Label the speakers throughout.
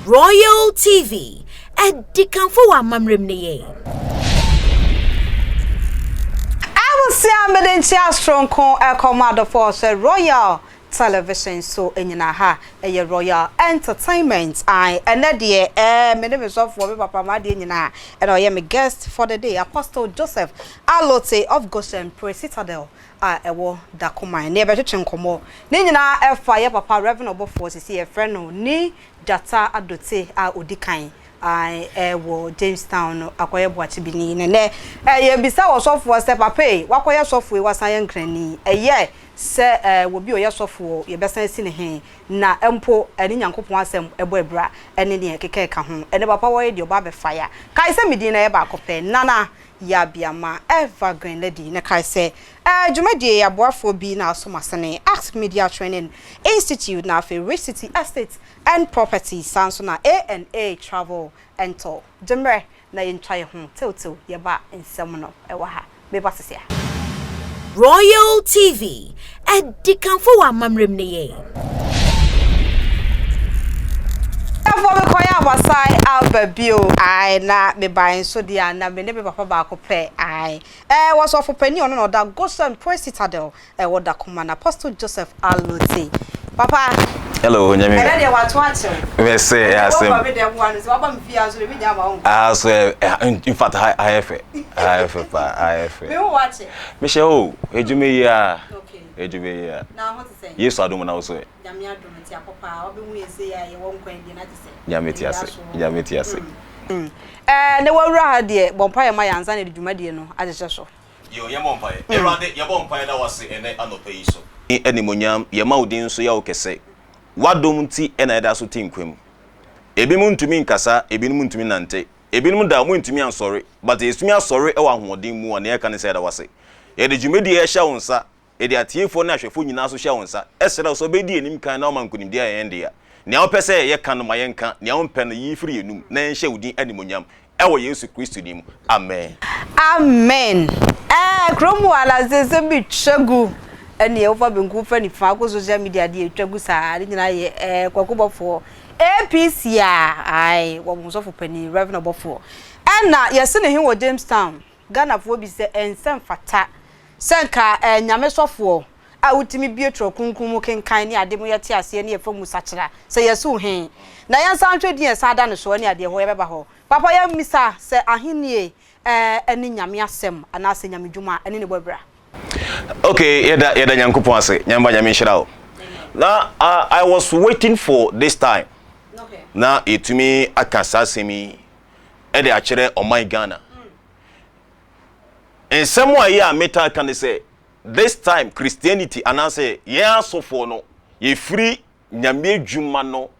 Speaker 1: Royal TV and Dikanfo Mamrimneye.
Speaker 2: I will say I'm a strong commander for Royal Television so in ha a Royal Entertainment. I and dear my name is of Papa Madina and I am a guest for the day, Apostle Joseph Alote of Goshen Praise Citadel. Ewo da kuma ne beto chenkomo ne nyina fire papa revenue for see a friend no ni data adote odikan ewo Jamestown akoye boachi bini ne ye bisa wo sofo se papa wakoye sofo we wasan yankrani ye se wo bi oye sofo ye besan si ne he na empo eni nyankopon asem ebo ebra ene ne keke ka ho ene papa wo ye de oba be fire kai se medi na ye ba kope nana ya biama evergreen lady na kai se jumadi ya boafo bi na asomasene Act Media Training Institute na Fe City Estate and Property sanso na A&A Travel and Tour demre na yentwaye ho tew ye ba nsem no ewa ha be ba sesia
Speaker 1: Royal TV and Dikanfo Mamrimneye.
Speaker 2: For me koya wasai albabio I na me buy so dia na me ne be papa ba ko pe I was of penny on no that Goshen Praise Citadel what da kuma na Apostle Joseph Alote papa
Speaker 3: hello nyame
Speaker 2: e dey what want
Speaker 3: me say
Speaker 2: asem
Speaker 3: in fact I have
Speaker 2: me watch
Speaker 3: me say oh ejume ya
Speaker 2: okay
Speaker 3: ejume ya
Speaker 2: na what to say
Speaker 3: yesu adom na so
Speaker 2: nyame adom ti papa obehu ese ya ye won kwan di na ti say
Speaker 3: nyame ti ase
Speaker 2: ne wawura ha de bompa ye ma yanza na dwumade no agese so
Speaker 3: yo ye bompa ye erade ye bompa da wase ene anopa yi so eni monyam ye ma odin so ya okese wadom ti ena eda so tinkwam ebi mu ntumi nkasa ebi mu ntumi nante ebi mu da mu ntumi ansori but esumi asori e wa hoodin mu one ye kan se da wase ye de dwumade ye hya wonsa e de atiefo na ahwefo nyina so hya wonsa esere so be di enim kan na omankunim dia ye ndia nea opese ye kan no mayenka nea ompe no yifiri enum na enhye udin animonyam ewo Yesu Kristo nim amen
Speaker 2: amen kromu ala zeze bi twegu ene e ofa benku fa ni fa ko social media de twegu saa nyina ye kwakobofo APC ai wo musofo pani revenue bofo na yesi ne he wo Jamestown Ghana fo bi se ensem fata senka nyame sofo awutimi bietro kunkum kenkan ni ade mo yete ase ne yefa musachira se yesu hen na yansa antwedi yesa da ne so ne ade ho yebeba ho papa ya misa se ahenie eni nyame asem ana se nyame dwuma eni ne bobra
Speaker 3: okay yeda nyankopon ase nyamba nyame hira o na I was waiting for this time
Speaker 2: okay
Speaker 3: na etumi akasa semi e de akere oman Ghana ensemo aye a meta kan say this time Christianity anase ye asofo no ye free nyame dwuma no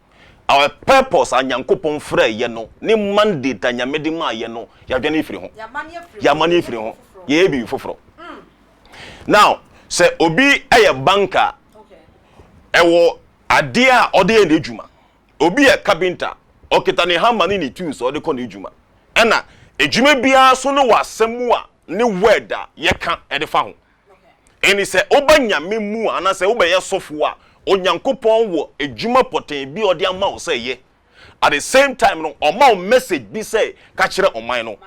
Speaker 3: our purpose anyankopon fra ye no ne mandate anyame de ma ye no ya dwane free ho ya mani free ho ye bi foforo now say obi eye banker okay ewo ade a ode ye ne dwuma obi e carpenter okita ne hammer ne tools ode ko ne dwuma ena edwuma bia so no wasemu a ne word a ye kan e de fa ho eni se obanyame mu ana se obeye sofo a onyankopon wo edwuma poten bi ode ama wo se ye at the same time no oma message bi say ka kire oman no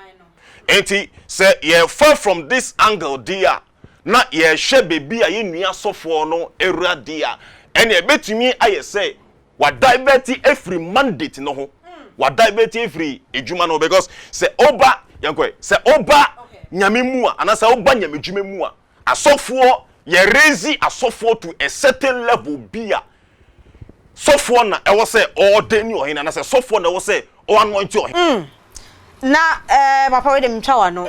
Speaker 3: enti se ye far from this angle dia na ye hwe bebi a ye nua sofo no erade a ene ebetumi aye say wa divert every mandate no ho wa divert every edwuma no because se oba yankoi se oba nyame mu a ana se oba nyame dwuma mu a asofo ye raise asofo to a certain level bia sofo na e wo say ordeni ohina na say sofo na wo say o anointi ohina
Speaker 2: na papa we dem twa no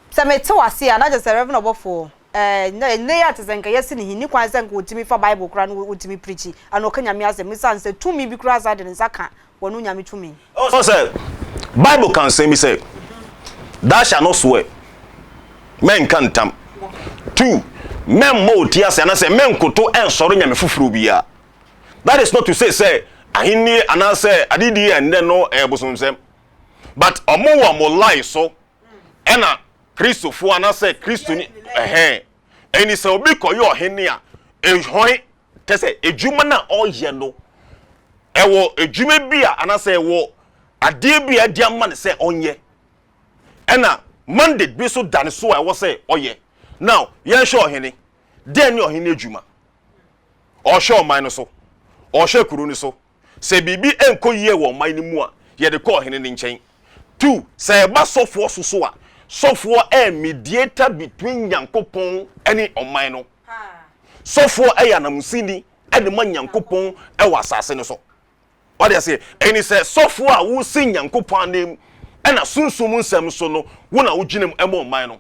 Speaker 2: se mete wase a na je say reverend obofo ne ya tezenka yesi ni hini kwan senka otimi fa bible kura no otimi preach ana okanya mi ase misan say tumi bi kura za de nsaka wonu nyame tumi
Speaker 3: so say bible can say me say thou shall not swear men can tam 2 men mo tiase na say men koto ensoro nyame fufuru bia that is not to say ahini ana say adidi and no ebosomsem but omo wa mo lie so ena Christopher ana say Christo ni eni say obi koyo ohini a ehon te say ejuma na oye no ewo edwuma bi a anase ewo ade bi a dia man say onye ena mandate bi so dane so a wo say oye now yen sure ohene den ni ohene edwuma o sure man no so o sure kuru ni so se bibi enko yie wo man ni mu a ye de ko ohene ni nchen 2 se ba sofo so a sofo mediator between Nyankopon any oman no sofo yanamsini ade ma Nyankopon e wasase no so what they say any say sofo a wo sin Nyankopon anem e na sunsum nsem so no wo na wo ginem e mo oman no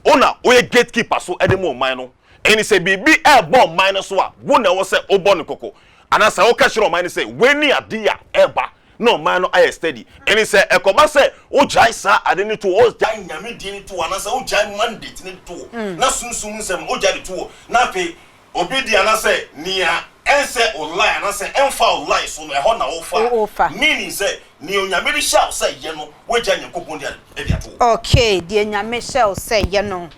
Speaker 3: ona wo ye gatekeeper so e de mo oman no any say bibi e bo oman no so a wo na wo say obo no koko anasa wo ka shiro oman say weni ade a eba no man no I steady and he say ekoba say o jai sa ade ni to o jai nyame di ni to anasa o jai mandate ni to na sunsum nsem o jai to na pe obi di anasa nia ense o lie anasa enfa o lie so no e ho na o fa meaning say ni onyame di sha say ye no we jai Nyankopon di ade ato
Speaker 2: okay di nyame sha say ye no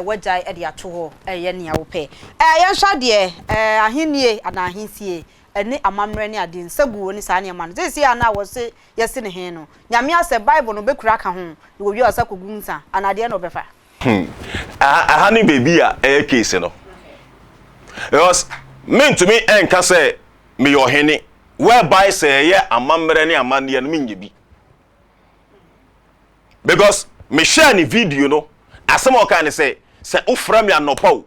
Speaker 2: we jai ade ato ho ye nia wo pe ye sha de ahenie ana ahensie eni amamre ni ade nsabu oni sa ne ma no sesi ana wo se yesi ne he no nyame ase bible no bekura ka ho wo wi asa kogunsa anade no befa
Speaker 3: ahani baby a case no because mean to me enka say me your hene whereby say ye amamre ni amane no menye bi because me share ni video no asem o kan say ofra me anopa o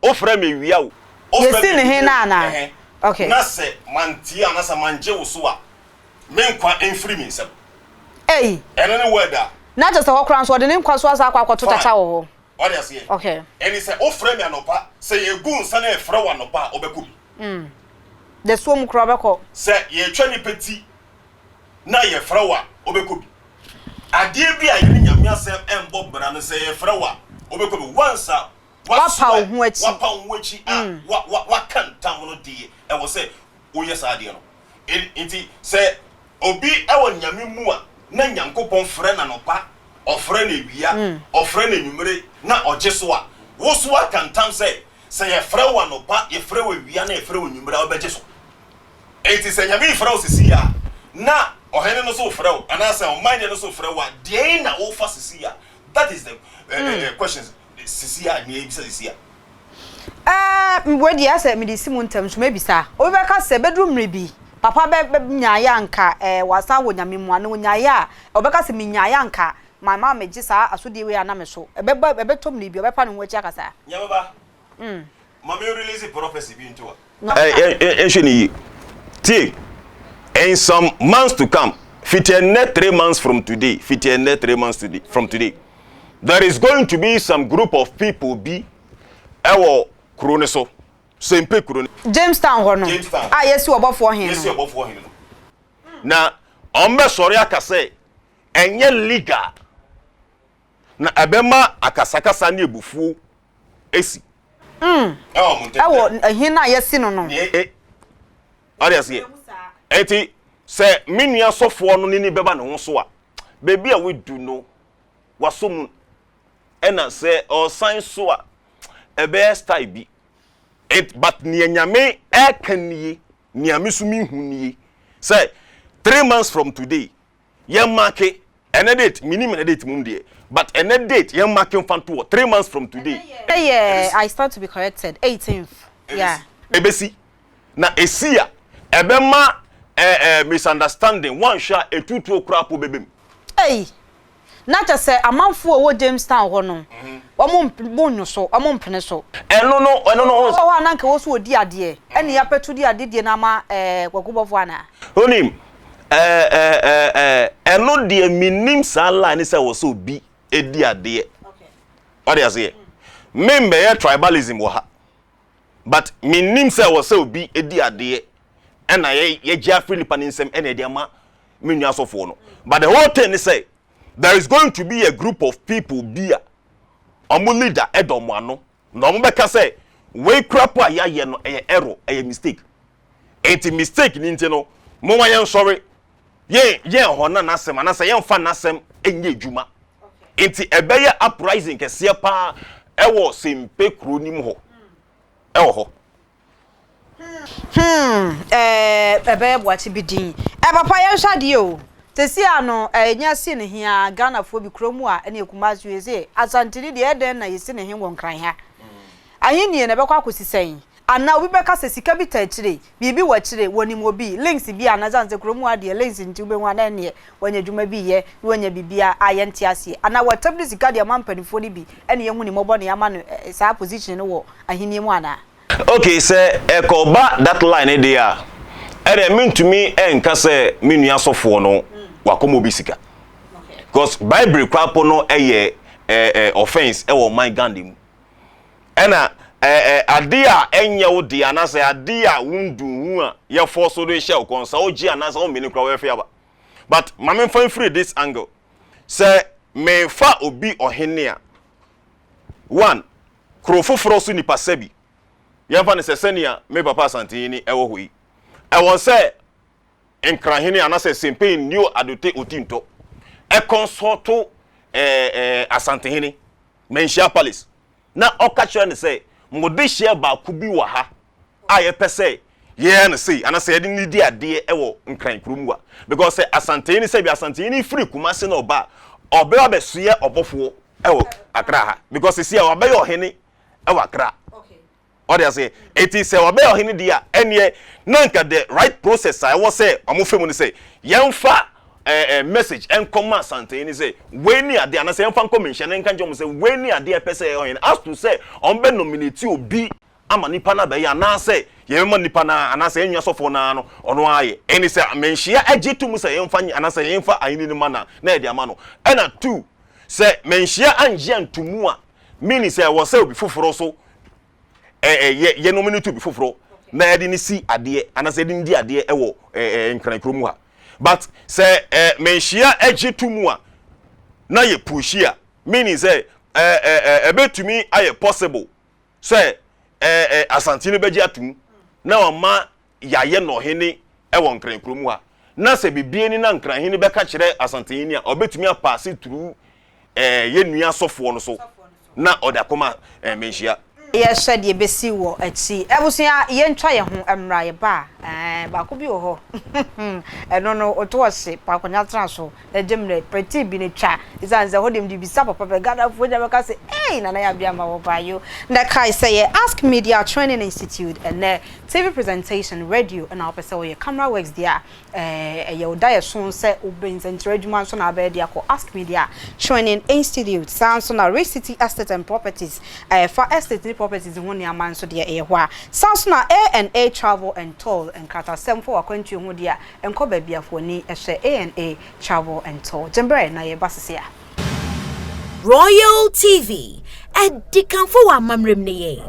Speaker 3: ofra me wia o
Speaker 2: yesi ne he na ana okay
Speaker 3: na se mantia na se manje wo so a menkwa enfiri mi nsem
Speaker 2: ene
Speaker 3: ne word a
Speaker 2: na just ho kran so de ne nkwa so asa akwa to tacha wo
Speaker 3: what you say
Speaker 2: okay
Speaker 3: eni se ofra mi anopa se ye gu nsa na efra wa anopa obekọ
Speaker 2: de so mu kro obekọ
Speaker 3: se ye twa ni peti na ye fra wa obekọ bi ade bi a ye nyame asem embo bra no se ye fra wa obekọ bi once
Speaker 2: wapa ohu achi
Speaker 3: wapa ohu achi wa kantam no die e wo se wo yes ade no enti se obi e wo nyame mu a na Nyankopon frɛ na nopa ofrɛ na ewia ofrɛ na nwumere na ogye so a wo so akantam se ye frɛ wa nopa ye frɛ wa ewia na ye frɛ wa nwumere a obegye so enti se nyame frɛ wo sisi a na ohene no so frɛ wo ana se o manye no so frɛ wa de na wo fa sisi a that is the questions sisia ni ebisa sisia
Speaker 2: mwedi ase medisi mu ntam so mebisa obi beka se bedroom rebi papa be nyaaya nka wasa wo nyame mu ana nyaaya obeka se minyaaya nka my mama meji sa asodi we ana me so ebetom ni bi obepa no nwachi akasa
Speaker 3: nyababa mama you release prophecy bi into ensheni ti in some months to come 3 months from today 3 months from today there is going to be some group of people be ewo krone so sempe krone
Speaker 2: Jamestown ho no yesi obofo hin
Speaker 3: yesi obofo hin na ombe sori akase enye legal na abema akasakasa na ebufu esi
Speaker 2: ewo hin na yesi no no
Speaker 3: ariase enti se minua sofo no ni beba ne ho so a bebi a we do no wasom ena say or sign so a best type bi it but ni nyame e kanie nyame so mi hunie say 3 months from today ye market any date minimum date mum de but any date ye market fanto 3 months from today
Speaker 2: yeah I start to be corrected 18th yeah
Speaker 3: ebesi na esia ebema misunderstanding one sha etutu okura po bebem
Speaker 2: na ta se amanfo wo Jamestown ho no omo bonyo so omo mpene so
Speaker 3: eno no
Speaker 2: so wa nanka wo so odi ade ene ya petu di ade die na ma kwakubofo ana
Speaker 3: onim eno de minim sala ni se wo so bi edi ade okay what you say membe ye tribalism wo ha but minim se wo so bi edi ade ena ye gia Philip nsem ene de ma menua sofo no but the whole thing is say there is going to be a group of people be omo leader edomo ano na omo beka say we crap a ya ye no error mistake enti mistake ni nti no mo wa yen sorry ye ho na nasem na say yen fa nasem enye adwuma enti ebeye uprising kese pa ewo sempe kronim ho ewo ho
Speaker 2: Ebe boachi bidin. Papa ya hwade o. Tesi ano enya si ne hia Ghana fo bi kromu a ene ekumazu eze asantiri de eden na yesi ne hin wonkran ha. Ahini ne bekwa akosisen. Ana obi beka sesika bi ta kire bibi wa kire wonim obi links bi anazanze kromu ade links nti ube nwa na ne wanya dwuma bi ye wanya bibia ayente ase ana watabdi sika de amampanifo ni bi ene ye hu ni mobo ne ama no sa position no wo ahini mu ana.
Speaker 3: Okay, say ekoba that line there. Ere mean to me enka say menu asofo no wakomo bi sika. Okay. Because Bible kwapo no offense my gandim. Ena ade a enye wo de anase ade a wundu hu a ye force do hye konsa oji anase o meni kwa we fe aba. But mame fan free this angle. Say me fa obi ohene a. One, krofoforo so nipa sabi. Yemfa ne sesenia me papa santini ewo hoi. E won say enkrahene anase sempen new adote otinto. E consulto asantehene menhia palace. Na okacho ne say ngode hia ba ku bi wa ha. A ye pese ye na say anase ye ni di ade ewo nkran kromu a because say asantehene say bi asantehene free kumase na oba obe obesuye obofo ewo Accra ha because see obe yo hene ewo Accra. What they say, it is a way of Hindia, and ye, nanka the right process. I was say, I'm moving say, young fa a message and command something. He say, when you are there, and I say, I'm from commission, and can you say, when you are there, per se, and ask to say, on Ben nominate you be a manipana by an answer, ye manipana, and I say, yes, for nano, on why, and he say, I mean, she a jitu musa, young fanny, and I say, young fa, I need a manner, near mano, and a two say, men she and jen to mua, meaning say, I was so before for also. Ye no minute bi foforo na yede ni si ade anase de ndi ade ewo nkran kromu ha but say menhia agetumu a na ye pushia meaning say ebetumi aye possible say asantini beji atum na o ma yaye no hene ewo nkran kromu ha na se bibie ni na nkran hene beka kire asantini a obetumi apase through ye nua sofo no so na odakoma menhia.
Speaker 2: Yes, said ye besi wo achi. Ebusia ye ntwa ye ho emra ye ba. Ba ko bi wo ho. Eno no oto ose pa konya tra so. Ejemre pretty bi ne twa. Izanze ho dem di bisa papa be gada fo dem ka say, "Hey, nana ya bia ma wo ba yo." Na kai say ye Ask Media Training Institute and TV presentation, radio and our person your camera works there. Ye oda so say obenzentre adwuma so na ba dia ko Ask Media Training Institute. Sounds on a City Estate and Properties. For estate properties in one man so dear a sounds na A&A Travel and Toll and Kata 7 for aquentu ho dia enko ba bia fo ni A&A Travel and Toll jembre na ye basisia
Speaker 1: Royal TV edikanfo wa mamrem ne ye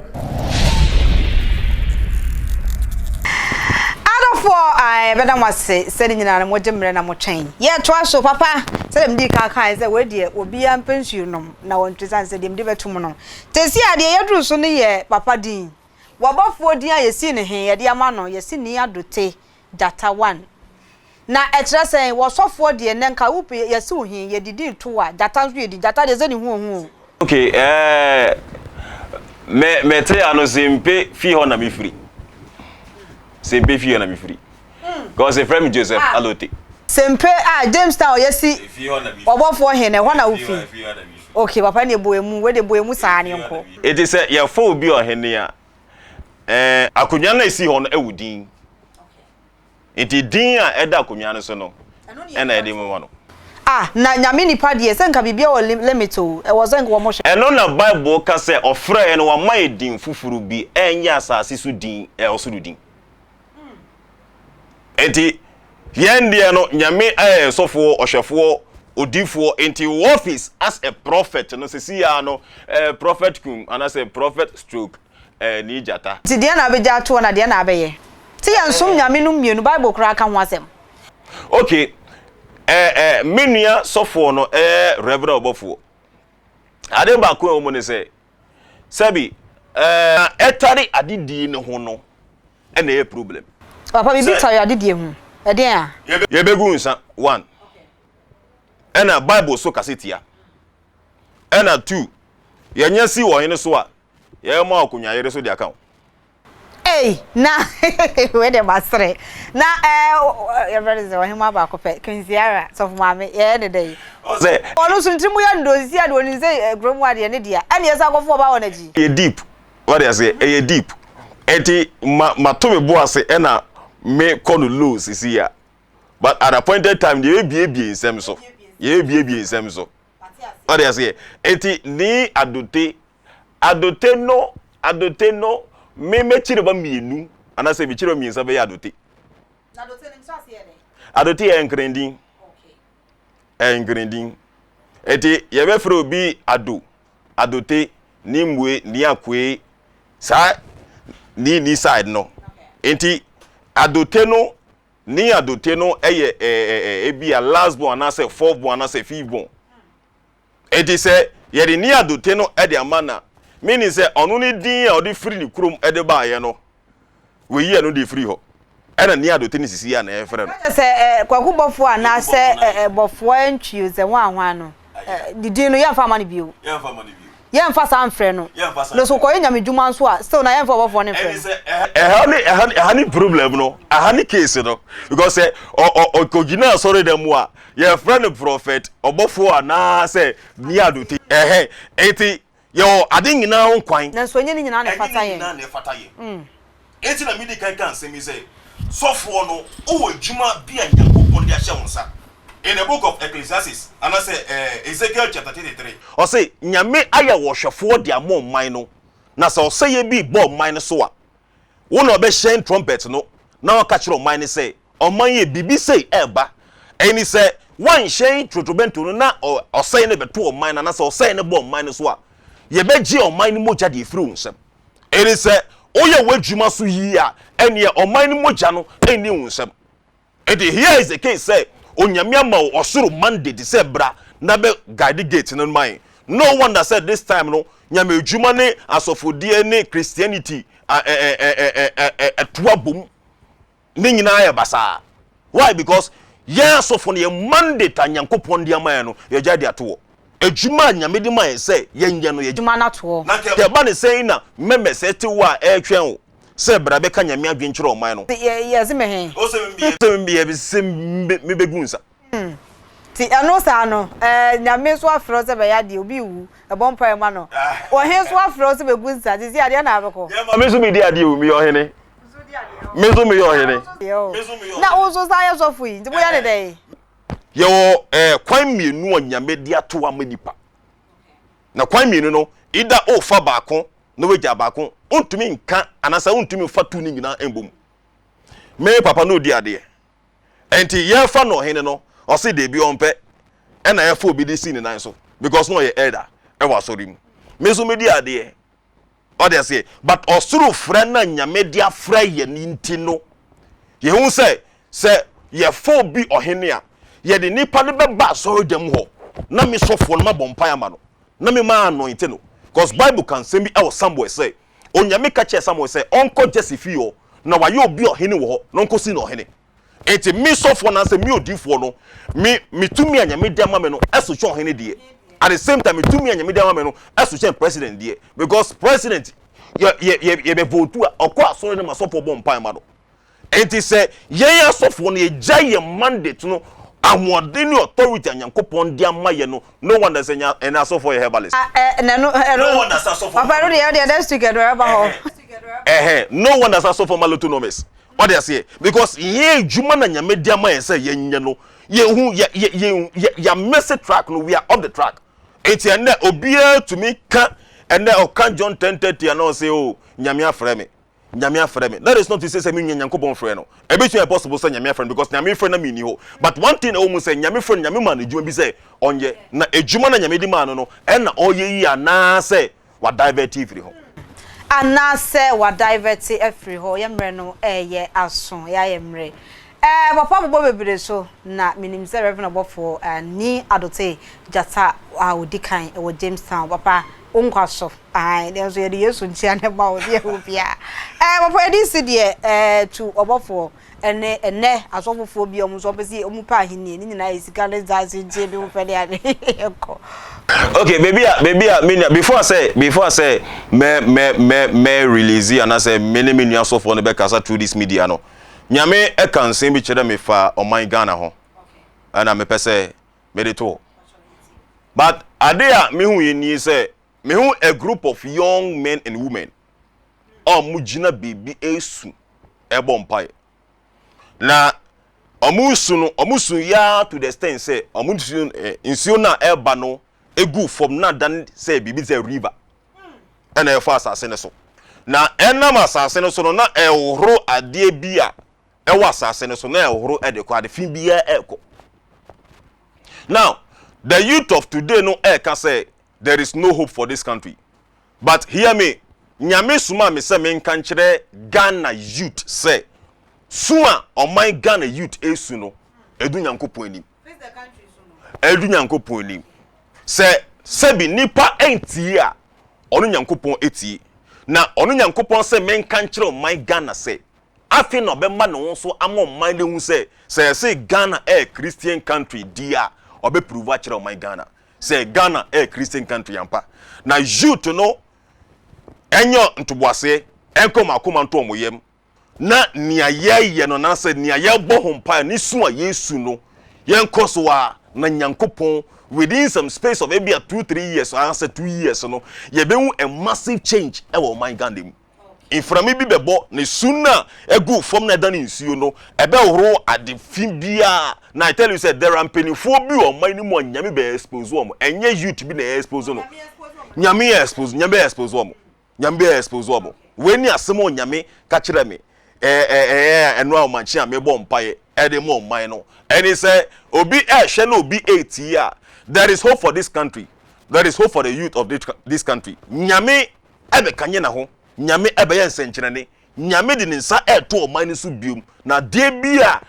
Speaker 2: for I better must say sending na mo jemre na mo twen ye to aso papa say dem di kan say we de obi am pension no na won tsan say dem di betum no tesi ade ye duru so ne ye papa din wabafo din ayesi ne he ye de ama no yesi ni adote data 1 na etra say wo sofo de ne nka wo yesi wo he ye didi to wa data so ye di data de zeni hu
Speaker 3: okay me te ano simpe fi ho na mi free Sempe fi na mi free. Because a friend Joseph Alote.
Speaker 2: Sempe James Town yesi. Obofo he na ho na wo fi. Okay, papa ne boemu, we de boemu saa ne nko.
Speaker 3: It is say your fo bi o he ne a. Akonya na esi ho no ewudin. Okay. Enti din a eda akonya no so no. E na ede mo no.
Speaker 2: Na nyame nipa de se nka bibia o limit o. E was nka wo mo hwe.
Speaker 3: Eno na Bible ka say ofre no wa mai din fufuru bi enya asase su din osuru din. Enti yende no nyame sofo ohwefo odifo enti office as a prophet no sesi ya no prophet kum and as a prophet stroke ni jata
Speaker 2: ti de na abeja to na de na abeye ti ya nsom nyame no mienu Bible kura ka ho asem
Speaker 3: okay menua sofo no reverend obofo ade ba ko o mo ne se sabi etari adidi ne ho no e na problem
Speaker 2: papa bibi tayo adidie hu e den a
Speaker 3: ye begu nsa 1 ena Bible so kasetia ena 2 ye nya si wo hene so a ye ma akonya yere so dia kan
Speaker 2: na we de masre na everybody say ohima ba ko pe kinziara so for mama ye ne dey
Speaker 3: o say
Speaker 2: onu suntimu ya ndozi ade oni say gromu ade ne dia ene yesa akofo ba wona ji
Speaker 3: e deep what they say e deep eti ma to me bo ase e na me call low sisi ya but at a point in time they be nsem so ye be nsem so what they say eti ni adote no me chire ba mienu ana se bi chire miensa be adote
Speaker 2: adote ni so ase ye dey
Speaker 3: adote e nkrendin okay nkrendin eti ye be fro bi adote ni mwe ni akwe sa ni side no enti adote no eye ebi a last born na say fourth born na say fifth born enti say ye de ni adote no e de amana meaning say onu ni din e odi free ni krom e de ba ye no we ye no de free ho e na ni adote ni sisi ya na e frɛ no
Speaker 2: say kwakubofo ana say bofo antwi ze wanwan no didin no ye fa mani biu ye mfa sa mfrɛ no no so koye nyame dwuma nso a still na ye mfa bofo ne mfrɛ
Speaker 3: hani problem no hani case no because say kogina sorry dem a ye friend prophet obofo ana say ni adote eti yo ade nyina ho kwan
Speaker 2: na so nye ni nyina na fata ye
Speaker 3: eti na midi kan say me say sofo no o adwuma bia Nyankopon de ahye wonsa in the book of Ecclesiastes and I say Ezekiel chapter 33 or say nyame aya wo hwefo de amon man no na say o say ye bi bo man so a wo na obe shen trumpet no na o ka kire o man say o man ye bibi say eba eni say wan shen trotobento no na o say ne beto o man na say o say ne bo man so a ye be gi o man mo gya de firi unsem eni say o ye wadwuma so yi a eni o man mo gya no eni unsem and here is the case say onyame ama osoro Monday December na be guide gate no man no one that said this time no nyame adwuma ne asofodie ne Christianity tuabum ne nyina ya basa why because ya asofo ne Monday ta Nyankopon dia man no ye gya dia to adwuma nyame di man say ye nye no ye
Speaker 2: adwuma na to
Speaker 3: na ke ba ne say na meme say te wa twen se bra be ka nyame adwenkyere o man no
Speaker 2: yes me he
Speaker 3: o se me be se me begunsa
Speaker 2: ti eno sa no nyame so afro se be ya de obi wu e bon pa ma no o he so afro se begunsa ti ade na abeko
Speaker 3: ye ma me so me di ade o mi o hene me so me yo hene
Speaker 2: na o so sa ya so fu yi ti boya ne dey
Speaker 3: yo kwan mienu onyame di ato amanipa na kwan mienu no ida o fa baako no weja baako ontumi nka anasa ontumi fa tu ni nyina embom me papa no di ade enti ye fa no hene no o se de bi onpe e na ye fa obi di si ni nan so because no ye elder e wa sori mu me so me di ade o de say but osuru frɛ na nyame di afrɛ ye ni nti no ye hu se ye fa obi ohene a ye de nipa ne beba so dem ho na me sofo no mabompa ya ma no na me ma anoint no because Bible can say me somewhere say onyame ka che somewhere say onko Joseph na wa ye obi ohene wo ho no nko si no ohene enti me sofo na say me odifo no me tumi anyame dia ma me no eso che ohene die at the same time me tumi anyame dia ma me no eso che president die because president ye be vote akọ asoro ne masofo bompa ya ma no enti say ye asofo no ye gya mandate no amodeni authority Nyankopon dia maye no one that say and aso for your herbalist
Speaker 2: no
Speaker 3: one that aso for
Speaker 2: papa no dey that's together aba ho
Speaker 3: no one that aso for malotonomies what they say because ye djuma na nyame dia maye say ye nye no ye hu ya message track no we are on the track enti ene obia to me ka ene o kan John 10:30 and say oh nyame afre me that is not to say me Nyankopon frɛ no e be too possible say nyame frɛ because nyame frɛ na me ni ho but one thing almost say nyame frɛ nyame man adwuma bi say onye na adwuma na nyame di man no e na oye yi ana say wa divert free ho
Speaker 2: ana say wa divert free ho ye mre no ye aso ya ye mre papa bobo bebere so na minim se Reverend Obofo ni adote jata odikan e Jamestown papa onkwaso dem so ye Yesu ntia ne ba odi ehobia papa edisi de to Obofo ene asofofo bi omo so besi omu pa ahini ni nyina esika le zazi je bi ufede ade eko.
Speaker 3: Okay, baby, before I say me release and I say many millions of on the back through this media no. Nyame e kan say me chere me fa o man Ghana ho. And I me pese me de to. But adea me hu yeni say me hu a group of young men and women. Mujina baby esu e bompai. Na omusu ya to the extent say omusu insuo na eba no egu from na dan say bibi say river na e fa asase ne so na enam asase ne so no na e horo ade bia e wa asase ne so na e horo e de ko ade fin bia e ko. Now the youth of today no e can say there is no hope for this country, but hear me, nyame suma me say me nkan kire Ghana youth say suwa my Ghana youth esu no edu nyankopon anim edu nyankopon anim se bi nipa enti a onu nyankopon eti na onu nyankopon se men kan kire my Ghana say afi no be ma no so ama my le hu say Ghana a Christian country dia obe prove kire my Ghana say Ghana a Christian country ampa na youth no enyo ntoboase enkom akoma nto omoyem na nia ye no na se nia ye bo hompa ni su a Yesu no yen koso a na nyankopon within some space of maybe 2-3 years or answer 2 years no ye be a massive change e wo man Ghana inframi bi bebo ne suna egu from na dan nsuo no ebe horo ade fibia na I tell you say there are penifo bi o man ni mo nyame be expose wo mo enye youth bi na expose no nyame expose wo mo weni asemo nyame ka kire me eno a manchi a me bo mpaye e de mo man no and he say obi hwe na obi 8 year there is hope for this country, there is hope for the youth of this country. Nyame ebe kanye na ho nyame ebe ye nsenkyerene nyame di nsa eto man ni so biom na de bia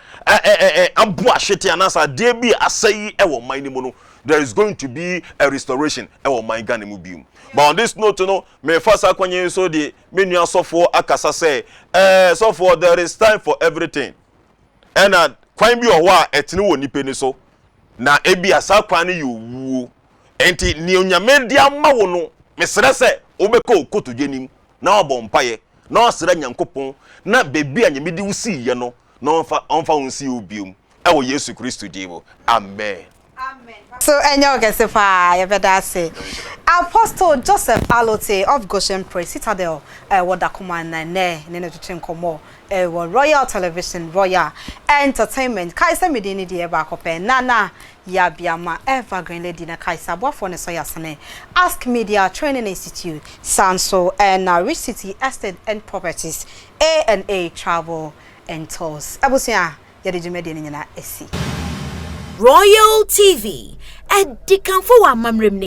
Speaker 3: ambu ahwete anasa de bia asayi e wo man ni mu no there is going to be a restoration e wo man Ghana mu biom. But on this note no me fast akwanye so de menu asofo akasa say so for there is time for everything and kwan bi o wa etene wo nipe ni so na ebi asakwa ne yowu enti ni onyame dia ma wo no mesere se obeko kotodwenim na obompaye na osere nyankopon na bebi anyame di wusi ye no na onfa wonsi obiom e wo Yesu Kristo dibo amen.
Speaker 2: Amen. So enyo kesefa ye beda say Apostle Joseph Alote of Goshen Praise Citadel wadakoma na ne tutu nkomo Royal Television Royal Entertainment kaisa medini die ba kope nana ya biama evergreen lady na kaisa bofo ne so yasene Ask Media Training Institute Sanso and Rich City Estate and Properties A&A Travel and Tours abusia ye de jumedi nyina esi
Speaker 1: Royal TV, Edikanfo wa mamrem